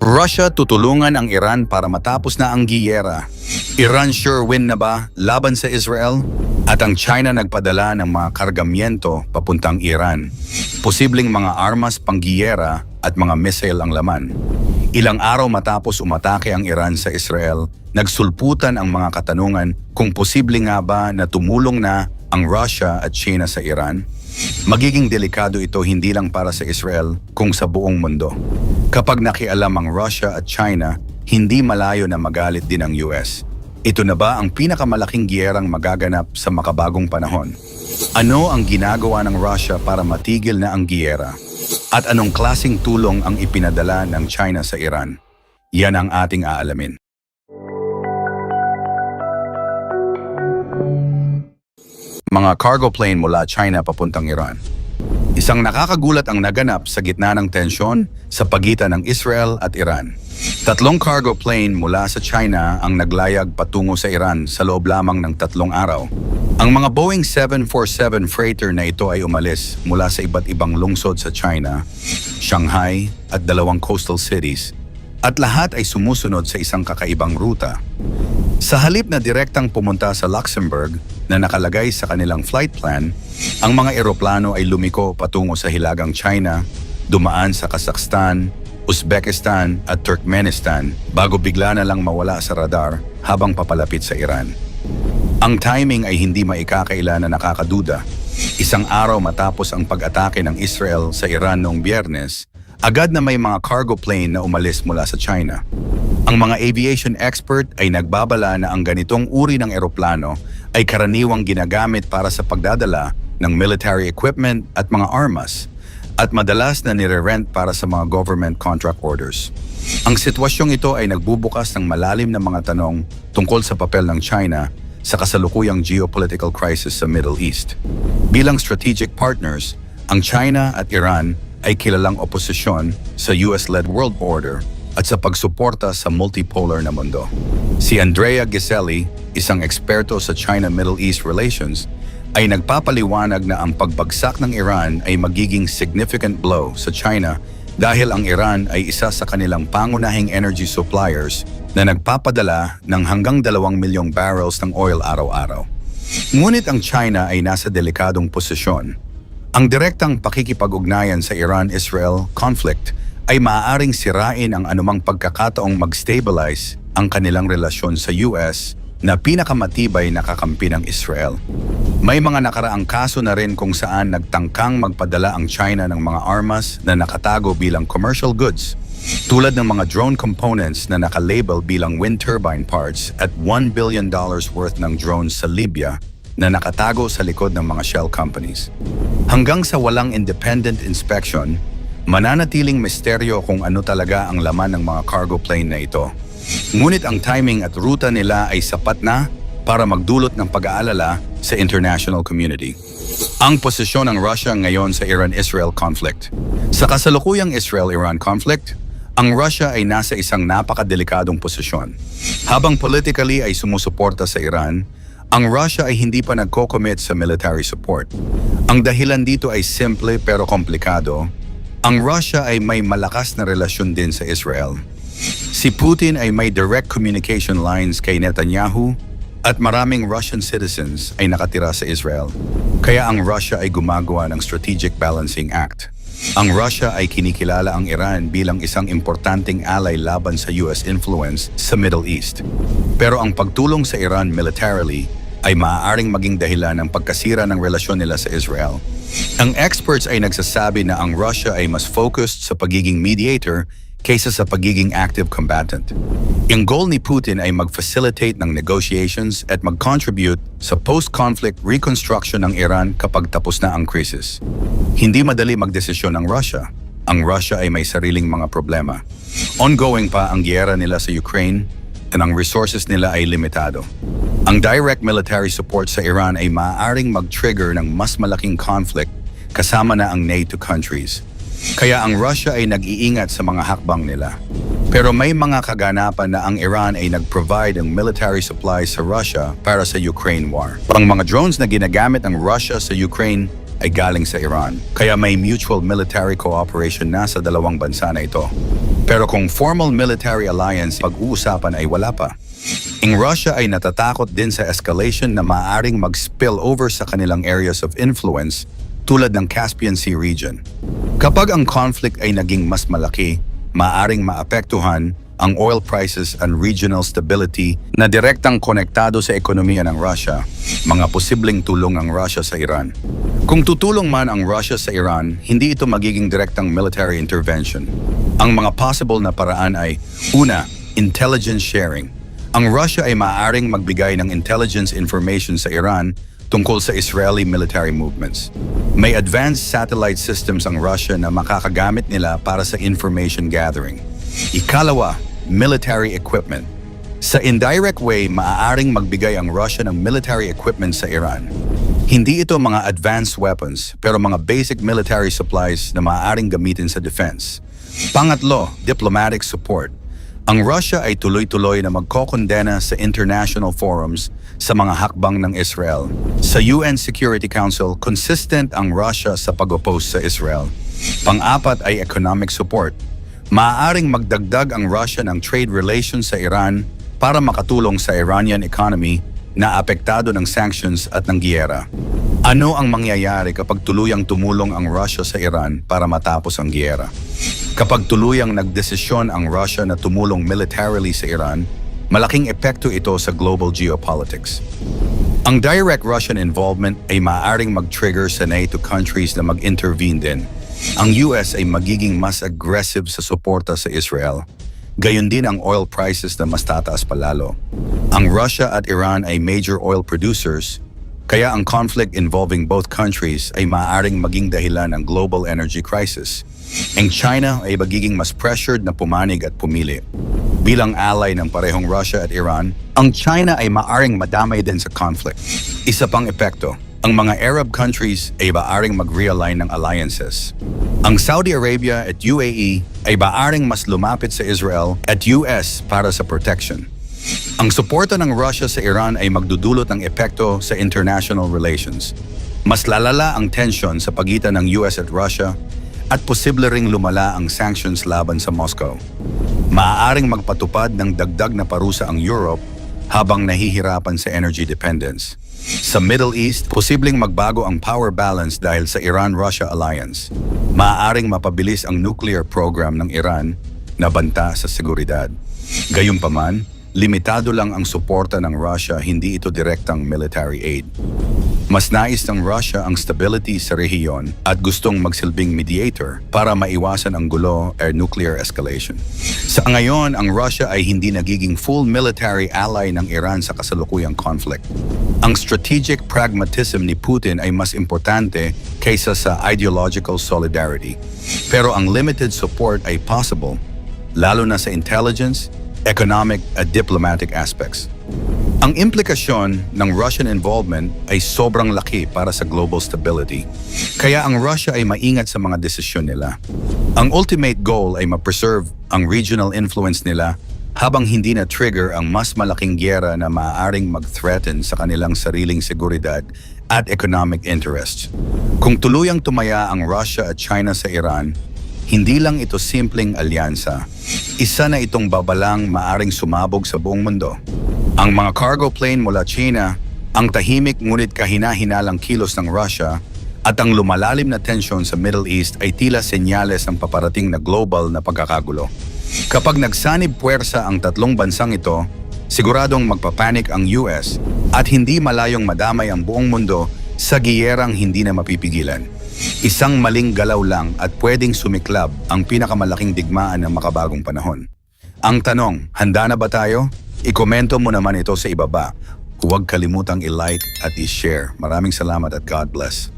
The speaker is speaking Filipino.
Russia tutulungan ang Iran para matapos na ang giyera. Iran sure win na ba laban sa Israel? At ang China nagpadala ng mga kargamyento papuntang Iran. Posibleng mga armas panggiyera at mga missile ang laman. Ilang araw matapos umatake ang Iran sa Israel, nagsulputan ang mga katanungan kung posible nga ba na tumulong na ang Russia at China sa Iran. Magiging delikado ito hindi lang para sa Israel kung sa buong mundo. Kapag nakialam ang Russia at China, hindi malayo na magalit din ang US. Ito na ba ang pinakamalaking giyerang magaganap sa makabagong panahon? Ano ang ginagawa ng Russia para matigil na ang giyera? At anong klaseng tulong ang ipinadala ng China sa Iran? Yan ang ating aalamin. Mga cargo plane mula China papuntang Iran. Isang nakakagulat ang naganap sa gitna ng tensyon sa pagitan ng Israel at Iran. 3 cargo plane mula sa China ang naglayag patungo sa Iran sa loob lamang ng 3 araw. Ang mga Boeing 747 freighter na ito ay umalis mula sa iba't ibang lungsod sa China, Shanghai at 2 coastal cities, at lahat ay sumusunod sa isang kakaibang ruta. Sa halip na direktang pumunta sa Luxembourg na nakalagay sa kanilang flight plan, ang mga eroplano ay lumiko patungo sa hilagang China, dumaan sa Kazakhstan, Uzbekistan at Turkmenistan bago bigla na lang mawala sa radar habang papalapit sa Iran. Ang timing ay hindi maikakaila na nakakaduda. Isang araw matapos ang pag-atake ng Israel sa Iran noong Biyernes, agad na may mga cargo plane na umalis mula sa China. Ang mga aviation expert ay nagbabala na ang ganitong uri ng eroplano ay karaniwang ginagamit para sa pagdadala ng military equipment at mga armas, at madalas na nire-rent para sa mga government contract orders. Ang sitwasyong ito ay nagbubukas ng malalim na mga tanong tungkol sa papel ng China sa kasalukuyang geopolitical crisis sa Middle East. Bilang strategic partners, ang China at Iran ay kilalang oposisyon sa US-led world order at sa pagsuporta sa multipolar na mundo. Si Andrea Giseli, isang eksperto sa China-Middle East relations, ay nagpapaliwanag na ang pagbagsak ng Iran ay magiging significant blow sa China dahil ang Iran ay isa sa kanilang pangunahing energy suppliers na nagpapadala ng hanggang 2 milyong barrels ng oil araw-araw. Ngunit ang China ay nasa delikadong posisyon. Ang direktang pakikipag-ugnayan sa Iran-Israel conflict ay maaaring sirain ang anumang pagkakataong mag-stabilize ang kanilang relasyon sa US na pinakamatibay na kakampi ng Israel. May mga nakaraang kaso na rin kung saan nagtangkang magpadala ang China ng mga armas na nakatago bilang commercial goods, tulad ng mga drone components na nakalabel bilang wind turbine parts at $1 billion worth ng drones sa Libya na nakatago sa likod ng mga shell companies. Hanggang sa walang independent inspection, mananatiling misteryo kung ano talaga ang laman ng mga cargo plane na ito. Ngunit ang timing at ruta nila ay sapat na para magdulot ng pag-aalala sa international community. Ang posisyon ng Russia ngayon sa Iran-Israel conflict. Sa kasalukuyang Israel-Iran conflict, ang Russia ay nasa isang napakadelikadong posisyon. Habang politically ay sumusuporta sa Iran, ang Russia ay hindi pa nagko-commit sa military support. Ang dahilan dito ay simple pero komplikado. Ang Russia ay may malakas na relasyon din sa Israel. Si Putin ay may direct communication lines kay Netanyahu at maraming Russian citizens ay nakatira sa Israel. Kaya ang Russia ay gumagawa ng strategic balancing act. Ang Russia ay kinikilala ang Iran bilang isang importanteng ally laban sa US influence sa Middle East. Pero ang pagtulong sa Iran militarily ay maaaring maging dahilan ng pagkasira ng relasyon nila sa Israel. Ang experts ay nagsasabi na ang Russia ay mas focused sa pagiging mediator kaysa sa pagiging active combatant. Ang goal ni Putin ay mag-facilitate ng negotiations at mag-contribute sa post-conflict reconstruction ng Iran kapag tapos na ang krisis. Hindi madali magdesisyon ang Russia. Ang Russia ay may sariling mga problema. Ongoing pa ang giyera nila sa Ukraine at ang resources nila ay limitado. Ang direct military support sa Iran ay maaaring mag-trigger ng mas malaking conflict kasama na ang NATO countries. Kaya ang Russia ay nag-iingat sa mga hakbang nila. Pero may mga kaganapan na ang Iran ay nag-provide ng military supplies sa Russia para sa Ukraine war. Ang mga drones na ginagamit ng Russia sa Ukraine ay galing sa Iran. Kaya may mutual military cooperation na sa dalawang bansa na ito. Pero kung formal military alliance pag-uusapan ay wala pa. Ang Russia ay natatakot din sa escalation na maaaring mag-spill over sa kanilang areas of influence tulad ng Caspian Sea region. Kapag ang conflict ay naging mas malaki, maaaring maapektuhan ang oil prices and regional stability na direktang konektado sa ekonomiya ng Russia, mga posibleng tulong ang Russia sa Iran. Kung tutulong man ang Russia sa Iran, hindi ito magiging direktang military intervention. Ang mga possible na paraan ay, una, intelligence sharing. Ang Russia ay maaaring magbigay ng intelligence information sa Iran tungkol sa Israeli military movements. May advanced satellite systems ang Russia na makakagamit nila para sa information gathering. Ikalawa, military equipment. Sa indirect way, maaaring magbigay ang Russia ng military equipment sa Iran. Hindi ito mga advanced weapons, pero mga basic military supplies na maaaring gamitin sa defense. Pangatlo, diplomatic support. Ang Russia ay tuloy-tuloy na magkokondena sa international forums sa mga hakbang ng Israel. Sa UN Security Council, consistent ang Russia sa pag-oppose sa Israel. Pang-apat ay economic support. Maaaring magdagdag ang Russia ng trade relations sa Iran para makatulong sa Iranian economy na apektado ng sanctions at ng giyera. Ano ang mangyayari kapag tuluyang tumulong ang Russia sa Iran para matapos ang giyera? Kapag tuluyang nagdesisyon ang Russia na tumulong militarily sa Iran, malaking epekto ito sa global geopolitics. Ang direct Russian involvement ay maaaring mag-trigger sa NATO countries na mag-intervene din. Ang US ay magiging mas aggressive sa suporta sa Israel. Gayon din ang oil prices na mas tataas pa lalo. Ang Russia at Iran ay major oil producers, kaya ang conflict involving both countries ay maaaring maging dahilan ng global energy crisis. Ang China ay magiging mas pressured na pumanig at pumili. Bilang ally ng parehong Russia at Iran, ang China ay maaaring madamay din sa conflict. Isa pang epekto, ang mga Arab countries ay maaaring mag-realign ng alliances. Ang Saudi Arabia at UAE ay maaaring mas lumapit sa Israel at US para sa protection. Ang suporta ng Russia sa Iran ay magdudulot ng epekto sa international relations. Mas lalala ang tension sa pagitan ng US at Russia at posible ring lumala ang sanctions laban sa Moscow. Maaaring magpatupad ng dagdag na parusa ang Europe habang nahihirapan sa energy dependence. Sa Middle East, posibleng magbago ang power balance dahil sa Iran-Russia alliance. Maaaring mapabilis ang nuclear program ng Iran na banta sa seguridad. Gayunpaman, limitado lang ang suporta ng Russia, hindi ito direktang military aid. Mas nais ng Russia ang stability sa rehiyon at gustong magsilbing mediator para maiwasan ang gulo or nuclear escalation. Sa ngayon, ang Russia ay hindi nagiging full military ally ng Iran sa kasalukuyang conflict. Ang strategic pragmatism ni Putin ay mas importante kaysa sa ideological solidarity. Pero ang limited support ay possible, lalo na sa intelligence, economic at diplomatic aspects. Ang implikasyon ng Russian involvement ay sobrang laki para sa global stability. Kaya ang Russia ay maingat sa mga desisyon nila. Ang ultimate goal ay ma-preserve ang regional influence nila habang hindi na trigger ang mas malaking giyera na maaaring mag-threaten sa kanilang sariling seguridad at economic interests. Kung tuluyang tumaya ang Russia at China sa Iran, hindi lang ito simpleng alyansa. Isa na itong babalang maaring sumabog sa buong mundo. Ang mga cargo plane mula China, ang tahimik ngunit kahina-hinalang kilos ng Russia, at ang lumalalim na tensyon sa Middle East ay tila senyales ng paparating na global na pagkakagulo. Kapag nagsanib puwersa ang tatlong bansang ito, siguradong magpapanik ang US at hindi malayong madamay ang buong mundo sa giyerang hindi na mapipigilan. Isang maling galaw lang at pwedeng sumiklab ang pinakamalaking digmaan ng makabagong panahon. Ang tanong, handa na ba tayo? I-komento mo naman ito sa ibaba. Huwag kalimutang i-like at i-share. Maraming salamat at God bless.